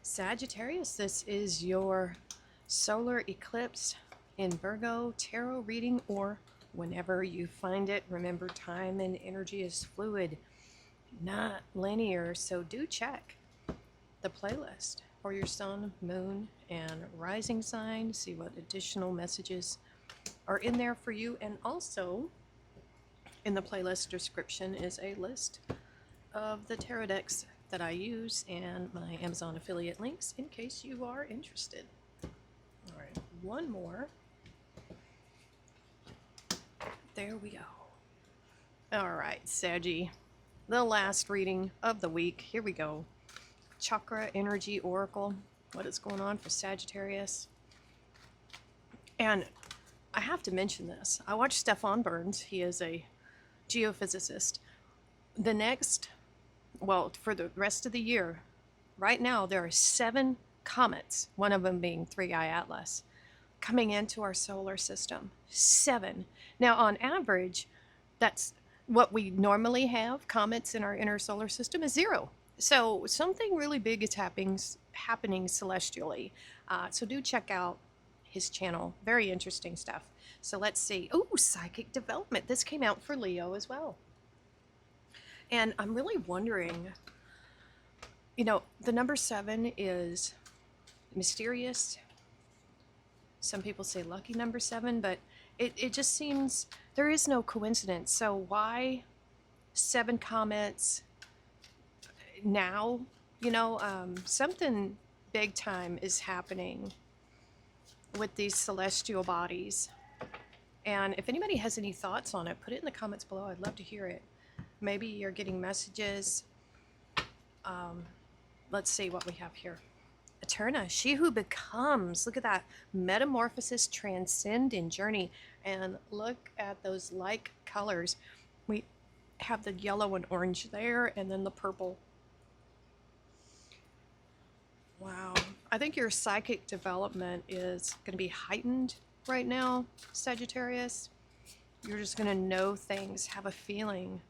Sagittarius, this is your solar eclipse in Virgo tarot reading, or whenever you find it. Remember, time and energy is fluid, not linear, so do check the playlist for your sun, moon, and rising sign. See what additional messages are in there for you. And also, in the playlist description is a list of the tarot decks that I use and my Amazon affiliate links in case you are interested. All right, one more. There we go. All right, Saggy, the last reading of the week. Here we go. Chakra Energy Oracle. What is going on for Sagittarius? And I have to mention this. I watched Stefan Burns. He is a geophysicist. For the rest of the year, right now there are 7 comets, one of them being 3i Atlas, coming into our solar system. 7. Now, on average, that's what we normally have. Comets in our inner solar system is 0. So something really big is happening celestially. So do check out his channel. Very interesting stuff. So let's see. Oh, psychic development. This came out for Leo as well. And I'm really wondering, the number 7 is mysterious. Some people say lucky number 7, but it just seems there is no coincidence. So why 7 comets now? Something big time is happening with these celestial bodies. And if anybody has any thoughts on it, put it in the comments below. I'd love to hear it. Maybe you're getting messages. Let's see what we have here. Eterna, she who becomes. Look at that. Metamorphosis, transcend, and journey. And look at those like colors. We have the yellow and orange there, and then the purple. Wow. I think your psychic development is going to be heightened right now, Sagittarius. You're just going to know things, have a feeling.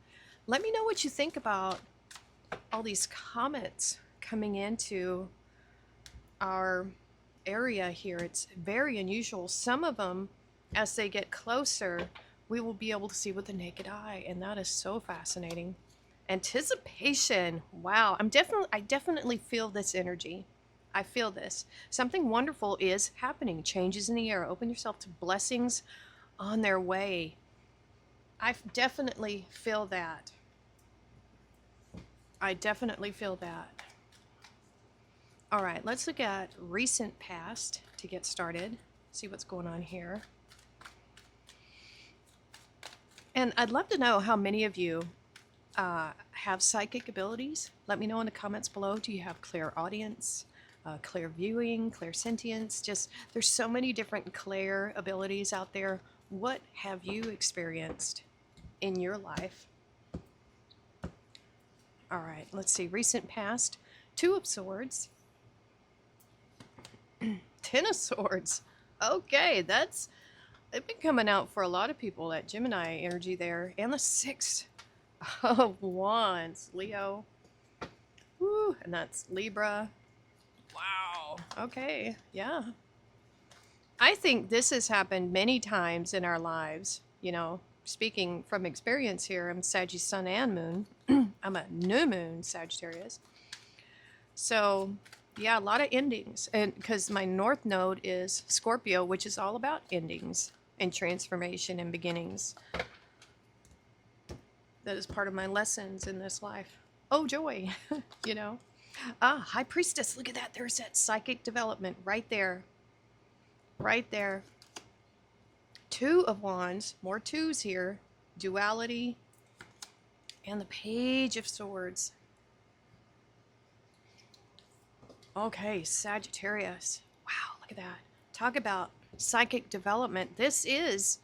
Let me know what you think about all these comets coming into our area here. It's very unusual. Some of them, as they get closer, we will be able to see with the naked eye, and that is so fascinating. Anticipation. Wow. I definitely feel this energy. I feel this. Something wonderful is happening. Changes in the air. Open yourself to blessings on their way. I definitely feel that. I definitely feel that. All right, let's look at recent past to get started. See what's going on here. And I'd love to know how many of you have psychic abilities. Let me know in the comments below. Do you have clairaudience, clear viewing, clairsentience? Just, there's so many different clair abilities out there. What have you experienced in your life? All right, let's see. Recent past, 2 of Swords, 10 of Swords. Okay, it's been coming out for a lot of people, that Gemini energy there. And the 6 of Wands, Leo. Woo, and that's Libra. Wow. Okay, yeah. I think this has happened many times in our lives, Speaking from experience here, I'm Sagittarius Sun and Moon. I'm a new moon Sagittarius. So, yeah, a lot of endings. And because my North Node is Scorpio, which is all about endings and transformation and beginnings. That is part of my lessons in this life. Oh, joy, High Priestess, look at that. There's that psychic development right there. Right there. 2 of Wands, more 2s here, duality, and the Page of Swords. Okay, Sagittarius. Wow, look at that. Talk about psychic development. This is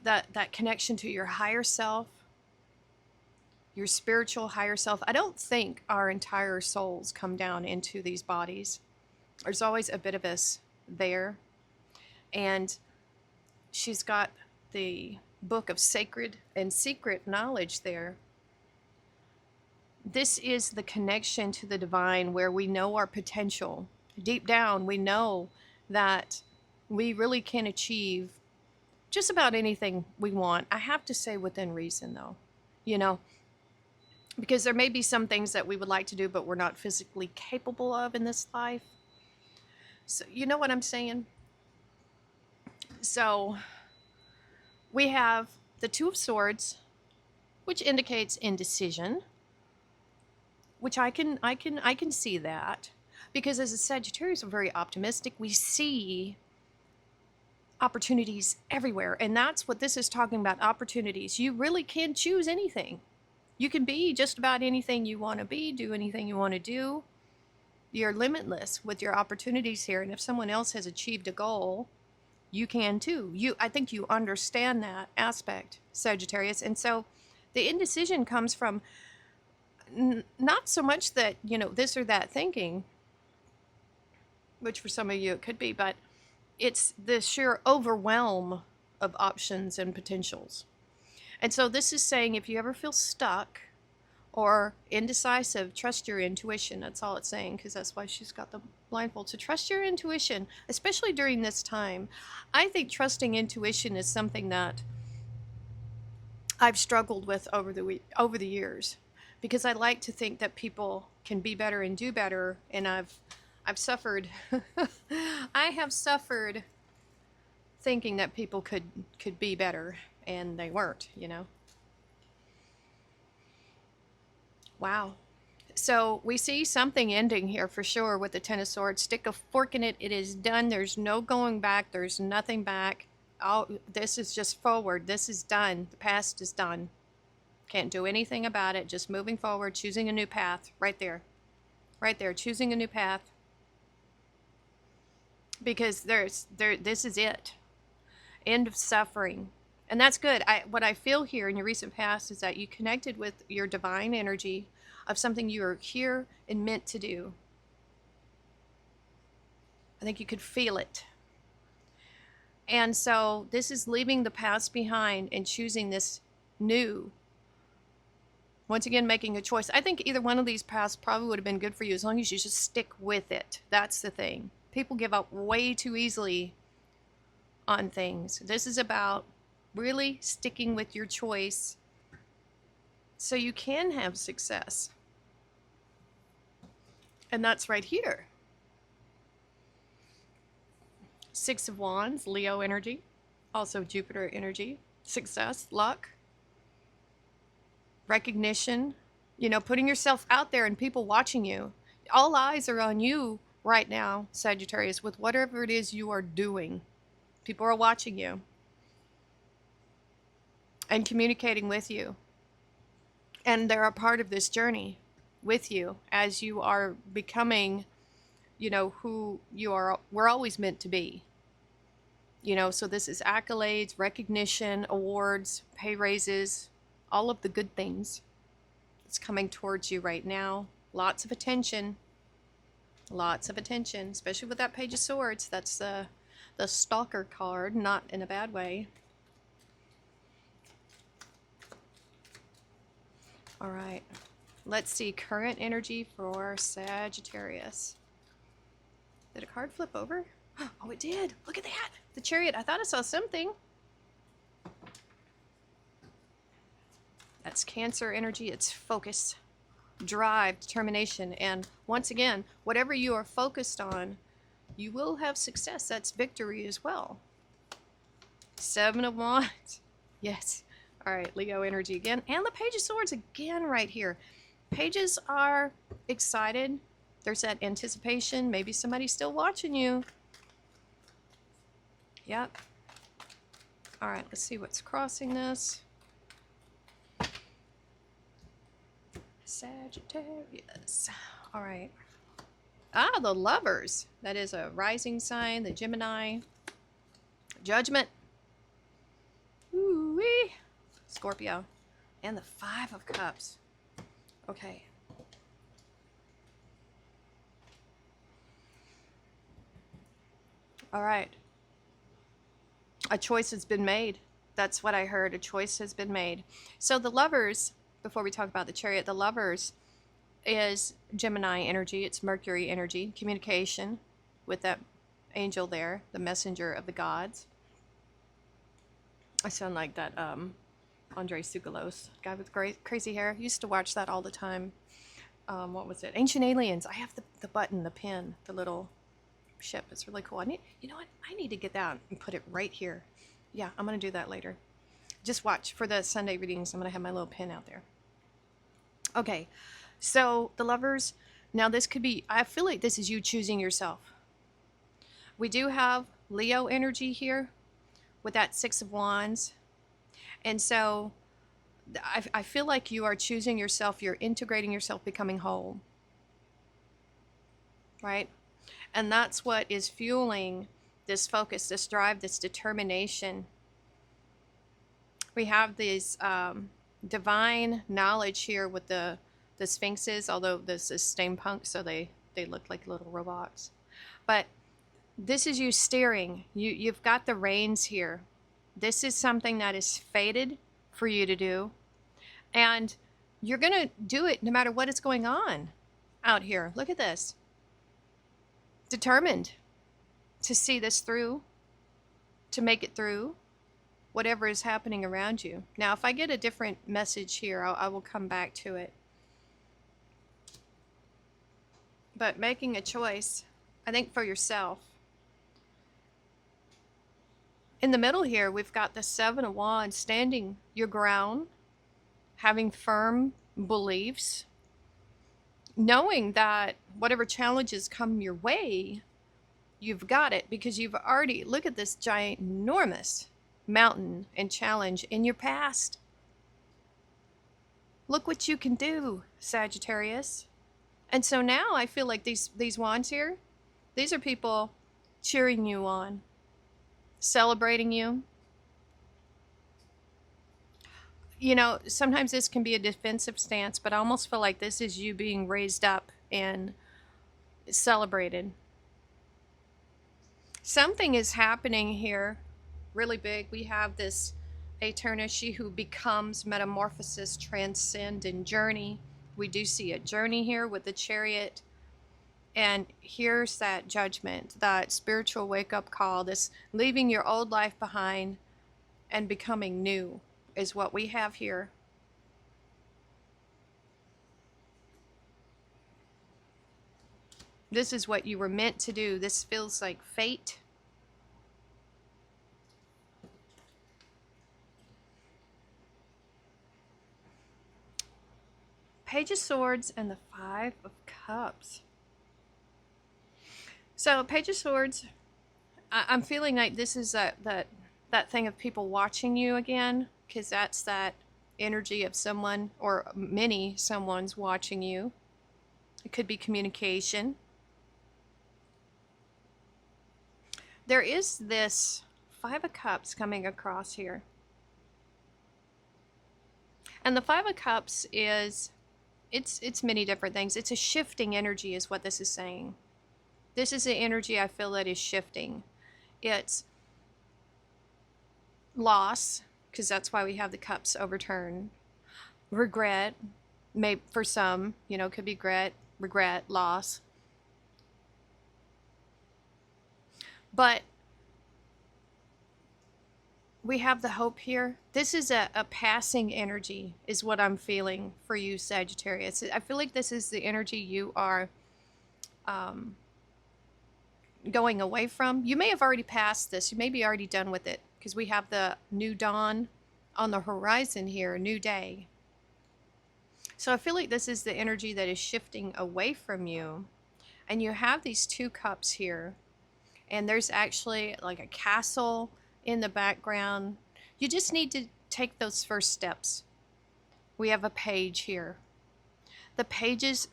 that connection to your higher self, your spiritual higher self. I don't think our entire souls come down into these bodies. There's always a bit of us there. And she's got the book of sacred and secret knowledge there. This is the connection to the divine where we know our potential. Deep down, we know that we really can achieve just about anything we want. I have to say within reason, though, you know, because there may be some things that we would like to do, but we're not physically capable of in this life. So, you know what I'm saying? So, we have the Two of Swords, which indicates indecision, which I can see that, because as a Sagittarius, we're very optimistic. We see opportunities everywhere, and that's what this is talking about, opportunities. You really can choose anything. You can be just about anything you want to be, do anything you want to do. You're limitless with your opportunities here, and if someone else has achieved a goal, you can too. I think you understand that aspect, Sagittarius. And so the indecision comes from not so much that, this or that thinking, which for some of you it could be, but it's the sheer overwhelm of options and potentials. And so this is saying if you ever feel stuck or indecisive, trust your intuition. That's all it's saying, because that's why she's got the blindfold. So trust your intuition, especially during this time. I think trusting intuition is something that I've struggled with over the years, because I like to think that people can be better and do better, and I've suffered I have suffered thinking that people could be better, and they weren't, Wow. So we see something ending here for sure with the Ten of Swords. Stick a fork in it. It is done. There's no going back. There's nothing back. This is just forward. This is done. The past is done. Can't do anything about it. Just moving forward, choosing a new path. Right there. Right there. Choosing a new path. Because this is it. End of suffering. And that's good. What I feel here in your recent past is that you connected with your divine energy of something you are here and meant to do. I think you could feel it. And so this is leaving the past behind and choosing this new. Once again, making a choice. I think either one of these paths probably would have been good for you as long as you just stick with it. That's the thing. People give up way too easily on things. This is about really sticking with your choice so you can have success. And that's right here. Six of Wands, Leo energy, also Jupiter energy, success, luck, recognition, putting yourself out there and people watching you. All eyes are on you right now, Sagittarius, with whatever it is you are doing. People are watching you and communicating with you. And they're a part of this journey with you as you are becoming, who you are. We're always meant to be. So this is accolades, recognition, awards, pay raises, all of the good things. It's coming towards you right now. Lots of attention. Lots of attention, especially with that Page of Swords. That's the stalker card, not in a bad way. All right, let's see current energy for Sagittarius. Did a card flip over? Oh, it did. Look at that. The Chariot. I thought I saw something. That's Cancer energy. It's focus, drive, determination. And once again, whatever you are focused on, you will have success. That's victory as well. Seven of Wands. Yes. All right, Leo energy again. And the Page of Swords again right here. Pages are excited. There's that anticipation. Maybe somebody's still watching you. Yep. All right, let's see what's crossing this. Sagittarius. All right. Ah, the Lovers. That is a rising sign, the Gemini. Judgment. Ooh-wee. Scorpio. And the Five of Cups. Okay. All right. A choice has been made. That's what I heard. A choice has been made. So the Lovers, before we talk about the Chariot, the Lovers is Gemini energy. It's Mercury energy, communication with that angel there, the messenger of the gods. I sound like that Andre Tsoukalos, guy with crazy hair. Used to watch that all the time. What was it? Ancient Aliens. I have the button, the pin, the little ship. It's really cool. You know what? I need to get that and put it right here. Yeah, I'm going to do that later. Just watch for the Sunday readings. I'm going to have my little pin out there. Okay, so the Lovers. Now this could be, I feel like this is you choosing yourself. We do have Leo energy here with that Six of Wands. And so I feel like you are choosing yourself. You're integrating yourself, becoming whole. Right? And that's what is fueling this focus, this drive, this determination. We have this divine knowledge here with the sphinxes, although this is steampunk, so they look like little robots. But this is you steering. You've got the reins here. This is something that is fated for you to do. And you're going to do it no matter what is going on out here. Look at this. Determined to see this through, to make it through whatever is happening around you. Now, if I get a different message here, I will come back to it. But making a choice, I think, for yourself. In the middle here, we've got the Seven of Wands, standing your ground, having firm beliefs, knowing that whatever challenges come your way, you've got it because you've already, look at this giant, enormous mountain and challenge in your past. Look what you can do, Sagittarius. And so now I feel like these wands here, these are people cheering you on, celebrating you. You know, sometimes this can be a defensive stance, but I almost feel like this is you being raised up and celebrated. Something is happening here really big. We have this Eternus, she who becomes, metamorphosis, transcend, and journey. We do see a journey here with the Chariot. And here's that judgment, that spiritual wake-up call, this leaving your old life behind and becoming new is what we have here. This is what you were meant to do. This feels like fate. Page of Swords and the Five of Cups. So Page of Swords, I'm feeling like this is that thing of people watching you again, because that's that energy of someone or many someone's watching you. It could be communication. There is this Five of Cups coming across here. And the Five of Cups is, it's many different things. It's a shifting energy is what this is saying. This is the energy I feel that is shifting. It's loss, because that's why we have the cups overturned. Regret, maybe for some, you know, could be regret, loss. But we have the hope here. This is a passing energy is what I'm feeling for you, Sagittarius. I feel like this is the energy you are going away from. You may have already passed this. You may be already done with it, because we have the new dawn on the horizon here, a new day. So I feel like this is the energy that is shifting away from you. And you have these two cups here. And there's actually like a castle in the background. You just need to take those first steps. We have a page here. The pages,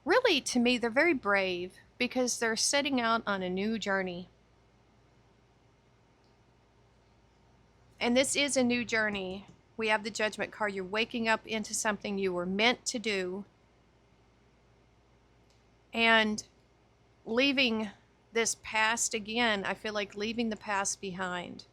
really, to me, they're very brave because they're setting out on a new journey. And this is a new journey. We have the Judgment card. You're waking up into something you were meant to do. And leaving this past again, I feel like leaving the past behind.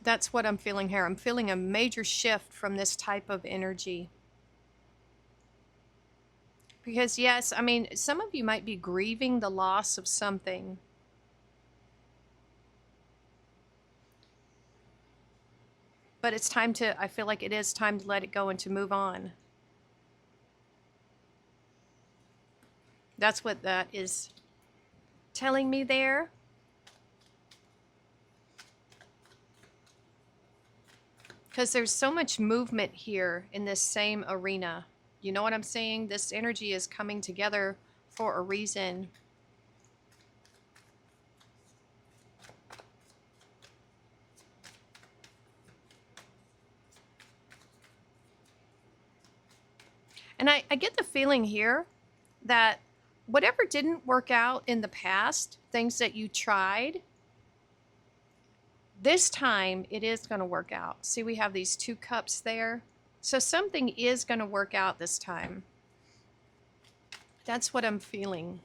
That's what I'm feeling here. I'm feeling a major shift from this type of energy. Because, yes, I mean, some of you might be grieving the loss of something. But it's time to, I feel like it is time to let it go and to move on. That's what that is telling me there. Because there's so much movement here in this same arena. You know what I'm saying? This energy is coming together for a reason. And I get the feeling here that whatever didn't work out in the past, things that you tried, this time it is going to work out. See, we have these 2 cups there. So something is going to work out this time. That's what I'm feeling.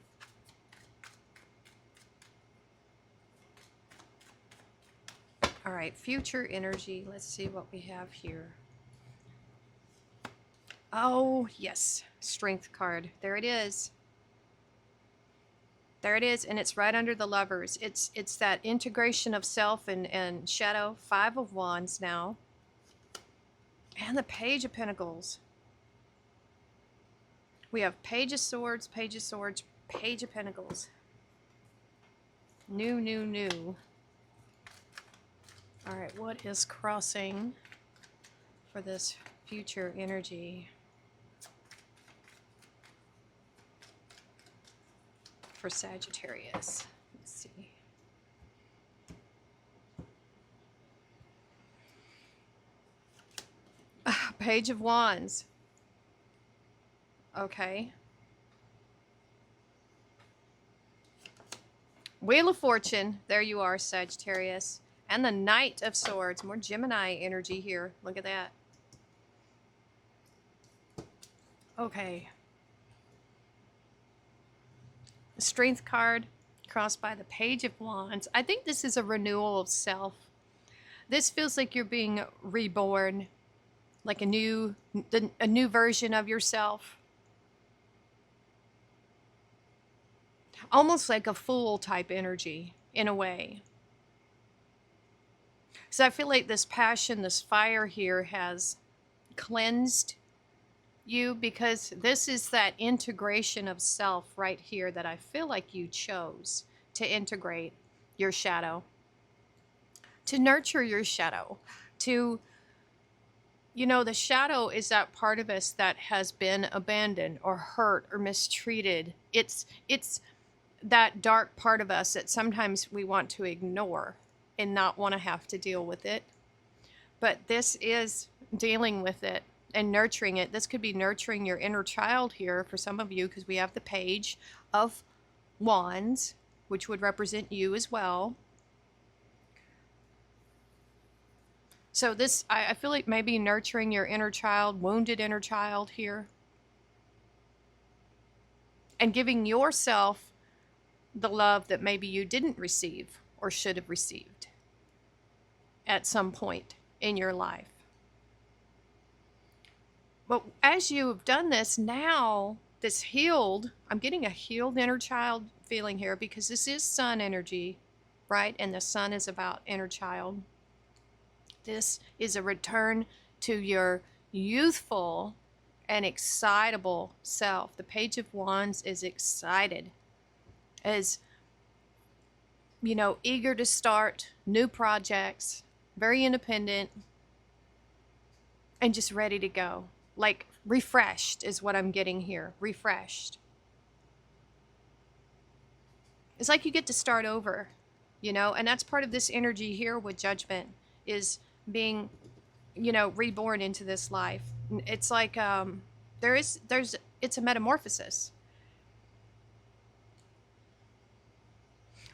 All right, future energy. Let's see what we have here. Oh, yes. Strength card. There it is. There it is, and it's right under the Lovers. It's that integration of self and shadow. 5 of Wands now. And the Page of Pentacles. We have Page of Swords, Page of Swords, Page of Pentacles. New, new, new. All right, what is crossing for this future energy? For Sagittarius. Let's see. Page of Wands. Okay. Wheel of Fortune. There you are, Sagittarius. And the Knight of Swords. More Gemini energy here. Look at that. Okay. The Strength card crossed by the Page of Wands. I think this is a renewal of self. This feels like you're being reborn, like a new version of yourself. Almost like a Fool type energy in a way. So I feel like this passion, this fire here has cleansed you, because this is that integration of self right here that I feel like you chose to integrate your shadow, to nurture your shadow, to, you know, the shadow is that part of us that has been abandoned or hurt or mistreated. It's that dark part of us that sometimes we want to ignore and not want to have to deal with it. But this is dealing with it and nurturing it. This could be nurturing your inner child here for some of you, because we have the Page of Wands, which would represent you as well. So this, I feel like maybe nurturing your inner child, wounded inner child here. And giving yourself the love that maybe you didn't receive or should have received at some point in your life. But as you have done this, now this healed, I'm getting a healed inner child feeling here, because this is Sun energy, right? And the Sun is about inner child. This is a return to your youthful and excitable self. The Page of Wands is excited, is, you know, eager to start new projects, very independent, and just ready to go. Like refreshed is what I'm getting here. Refreshed. It's like you get to start over, you know, and that's part of this energy here with Judgment, is being, you know, reborn into this life. It's like it's a metamorphosis.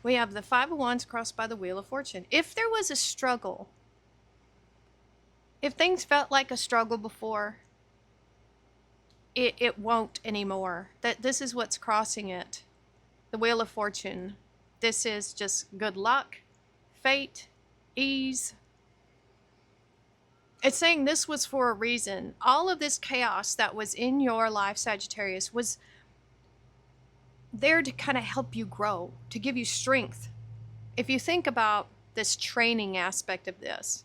We have the 5 of Wands crossed by the Wheel of Fortune. If there was a struggle, if things felt like a struggle before, it won't anymore. That this is what's crossing it. The Wheel of Fortune. This is just good luck, fate, ease, It's saying this was for a reason. All of this chaos that was in your life, Sagittarius, was there to kind of help you grow, to give you strength. If you think about this training aspect of this,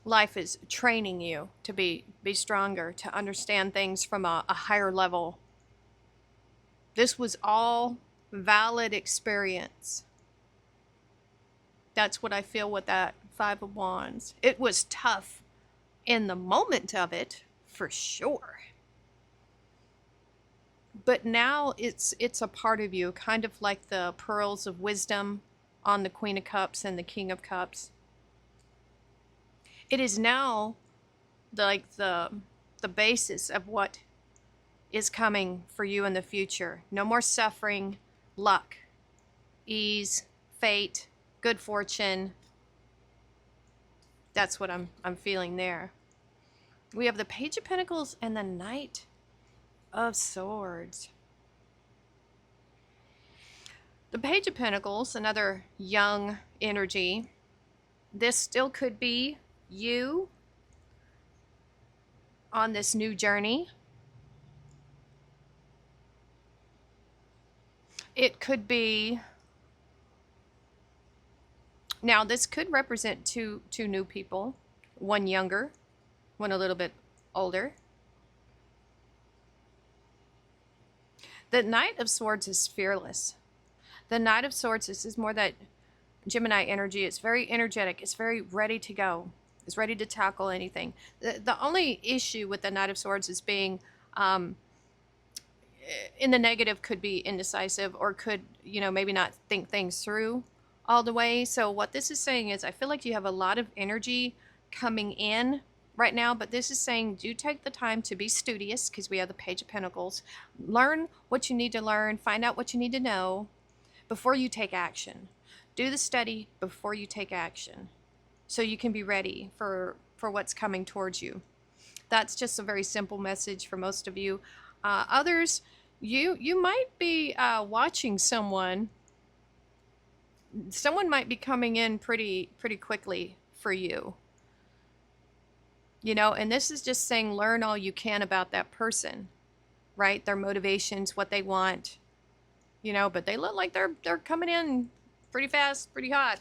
life is training you to be stronger, to understand things from a higher level. This was all valid experience. That's what I feel with that Five of Wands. It was tough in the moment of it, for sure. But now it's a part of you, kind of like the pearls of wisdom on the Queen of Cups and the King of Cups. It is now like the basis of what is coming for you in the future. No more suffering, luck, ease, fate, good fortune. That's what I'm feeling there. We have the Page of Pentacles and the Knight of Swords. The Page of Pentacles, another young energy. This still could be you on this new journey. It could be, now this could represent two new people, one younger, one a little bit older. The Knight of Swords is fearless. The Knight of Swords, this is more that Gemini energy. It's very energetic. It's very ready to go. It's ready to tackle anything. The only issue with the Knight of Swords is being in the negative, could be indecisive, or could, maybe not think things through all the way. So what this is saying is I feel like you have a lot of energy coming in right now, but this is saying do take the time to be studious, because we have the Page of Pentacles. Learn what you need to learn, find out what you need to know before you take action. Do the study before you take action so you can be ready for what's coming towards you. That's just a very simple message for most of you. Others, you might be watching someone. Someone might be coming in pretty quickly for you. And this is just saying learn all you can about that person, right? Their motivations, what they want, but they look like they're coming in pretty fast, pretty hot.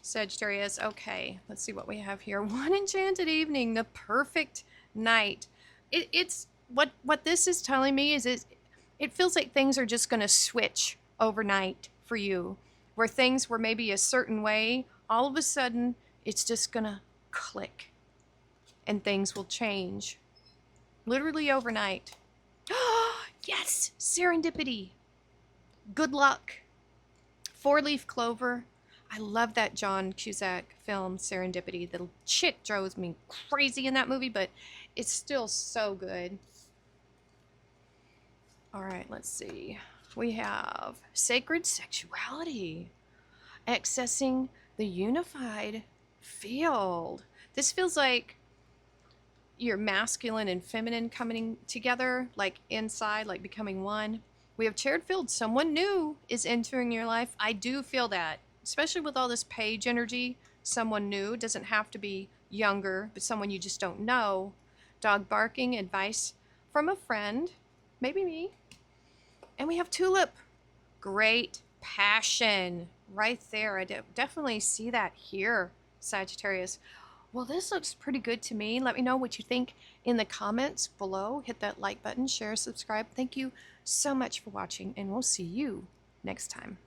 Sagittarius, okay, let's see what we have here. One enchanted evening, the perfect night. It's what this is telling me is it feels like things are just going to switch overnight for you, where things were maybe a certain way, all of a sudden it's just going to click and things will change literally overnight. Yes, serendipity, good luck, four-leaf clover. I love that John Cusack film, Serendipity. The chick drove me crazy in that movie, but it's still so good. All right, let's see. We have sacred sexuality, accessing the unified field. This feels like your masculine and feminine coming together, like inside, like becoming one. We have shared field. Someone new is entering your life. I do feel that, especially with all this page energy. Someone new doesn't have to be younger, but someone you just don't know. Dog barking, advice from a friend, maybe me. And we have tulip, great passion right there. I definitely see that here, Sagittarius. Well, this looks pretty good to me. Let me know what you think in the comments below. Hit that like button, share, subscribe. Thank you so much for watching, and we'll see you next time.